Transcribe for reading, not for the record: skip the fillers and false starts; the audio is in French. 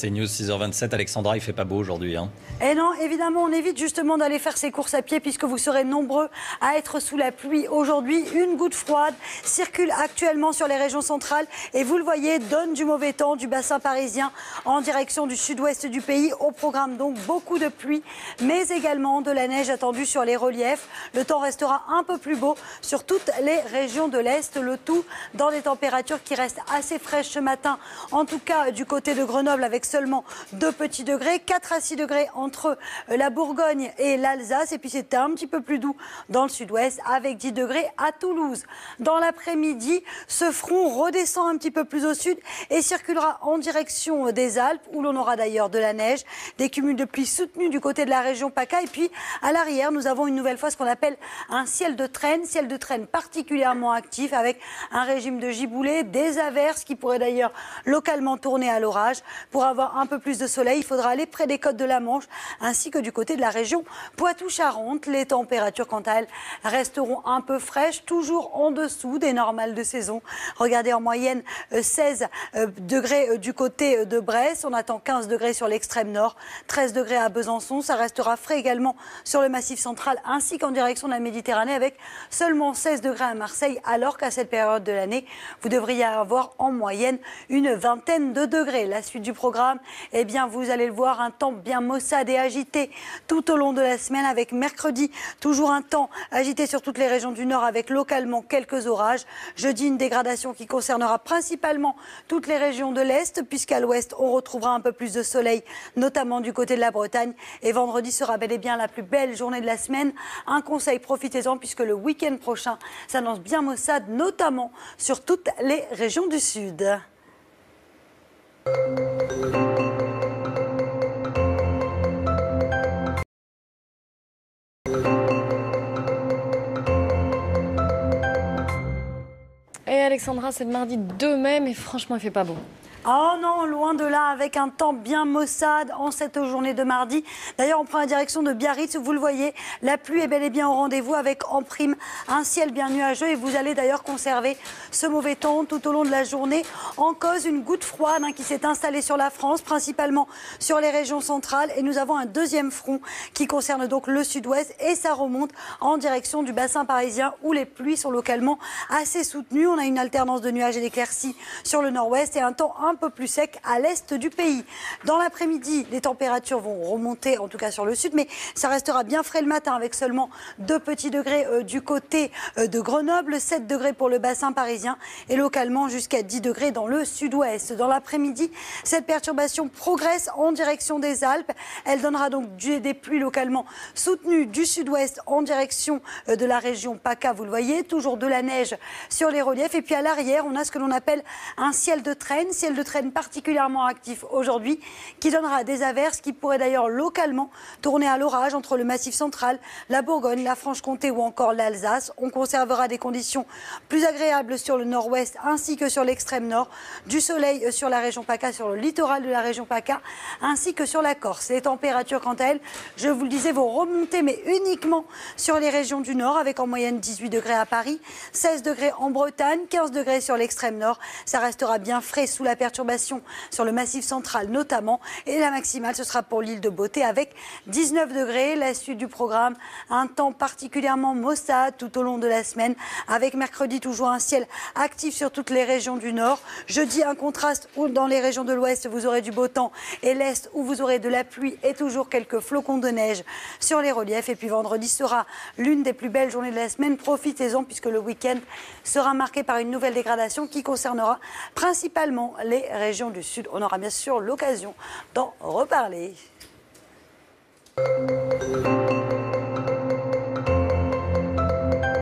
C'est News 6h27. Alexandra, il fait pas beau aujourd'hui. Et non, évidemment, on évite justement d'aller faire ses courses à pied puisque vous serez nombreux à être sous la pluie aujourd'hui. Une goutte froide circule actuellement sur les régions centrales et vous le voyez, donne du mauvais temps du bassin parisien en direction du sud-ouest du pays. Au programme donc beaucoup de pluie, mais également de la neige attendue sur les reliefs. Le temps restera un peu plus beau sur toutes les régions de l'Est. Le tout dans des températures qui restent assez fraîches ce matin, en tout cas du côté de Grenoble avec seulement 2 petits degrés, 4 à 6 degrés entre la Bourgogne et l'Alsace. Et puis c'était un petit peu plus doux dans le sud-ouest avec 10 degrés à Toulouse. Dans l'après-midi, ce front redescend un petit peu plus au sud et circulera en direction des Alpes où l'on aura d'ailleurs de la neige, des cumuls de pluie soutenus du côté de la région PACA. Et puis à l'arrière, nous avons une nouvelle fois ce qu'on appelle un ciel de traîne particulièrement actif avec un régime de giboulées, des averses qui pourraient d'ailleurs localement tourner à l'orage. Pour avoir un peu plus de soleil, il faudra aller près des côtes de la Manche ainsi que du côté de la région Poitou-Charentes. Les températures, quant à elles, resteront un peu fraîches, toujours en dessous des normales de saison. Regardez en moyenne 16 degrés du côté de Brest. On attend 15 degrés sur l'extrême nord, 13 degrés à Besançon. Ça restera frais également sur le Massif central ainsi qu'en direction de la Méditerranée avec seulement 16 degrés à Marseille alors qu'à cette période de l'année, vous devriez avoir en moyenne une vingtaine de degrés. La suite du programme, eh bien, vous allez le voir, un temps bien maussade et agité tout au long de la semaine avec mercredi, toujours un temps agité sur toutes les régions du nord avec localement quelques orages. Jeudi, une dégradation qui concernera principalement toutes les régions de l'Est puisqu'à l'ouest, on retrouvera un peu plus de soleil, notamment du côté de la Bretagne. Et vendredi sera bel et bien la plus belle journée de la semaine. Un conseil, profitez-en puisque le week-end prochain s'annonce bien maussade, notamment sur toutes les régions du sud. Et Alexandra, c'est le mardi 2 mai, mais franchement, il fait pas beau. Oh non, loin de là, avec un temps bien maussade en cette journée de mardi. D'ailleurs, on prend la direction de Biarritz, vous le voyez, la pluie est bel et bien au rendez-vous avec en prime un ciel bien nuageux et vous allez d'ailleurs conserver ce mauvais temps tout au long de la journée. En cause, une goutte froide qui s'est installée sur la France, principalement sur les régions centrales et nous avons un deuxième front qui concerne donc le sud-ouest et ça remonte en direction du bassin parisien où les pluies sont localement assez soutenues. On a une alternance de nuages et d'éclaircies sur le nord-ouest et un temps un peu plus sec à l'est du pays. Dans l'après-midi, les températures vont remonter, en tout cas sur le sud, mais ça restera bien frais le matin avec seulement 2 petits degrés du côté de Grenoble, 7 degrés pour le bassin parisien et localement jusqu'à 10 degrés dans le sud-ouest. Dans l'après-midi, cette perturbation progresse en direction des Alpes. Elle donnera donc des pluies localement soutenues du sud-ouest en direction de la région PACA, vous le voyez, toujours de la neige sur les reliefs. Et puis à l'arrière, on a ce que l'on appelle un ciel de traîne particulièrement actif aujourd'hui, qui donnera des averses qui pourraient d'ailleurs localement tourner à l'orage entre le Massif central, la Bourgogne, la Franche-Comté ou encore l'Alsace. On conservera des conditions plus agréables sur le nord-ouest ainsi que sur l'extrême nord, du soleil sur la région PACA, sur le littoral de la région PACA, ainsi que sur la Corse. Les températures, quant à elles, je vous le disais, vont remonter, mais uniquement sur les régions du nord, avec en moyenne 18 degrés à Paris, 16 degrés en Bretagne, 15 degrés sur l'extrême nord. Ça restera bien frais sous la perturbation sur le Massif central notamment. Et la maximale, ce sera pour l'île de Beauté avec 19 degrés. La suite du programme, un temps particulièrement maussade tout au long de la semaine, avec mercredi toujours un ciel actif sur toutes les régions du nord. Jeudi, un contraste où dans les régions de l'ouest, vous aurez du beau temps et l'est où vous aurez de la pluie et toujours quelques flocons de neige sur les reliefs. Et puis vendredi sera l'une des plus belles journées de la semaine. Profitez-en puisque le week-end sera marqué par une nouvelle dégradation qui concernera principalement les régions du sud. On aura bien sûr l'occasion d'en reparler.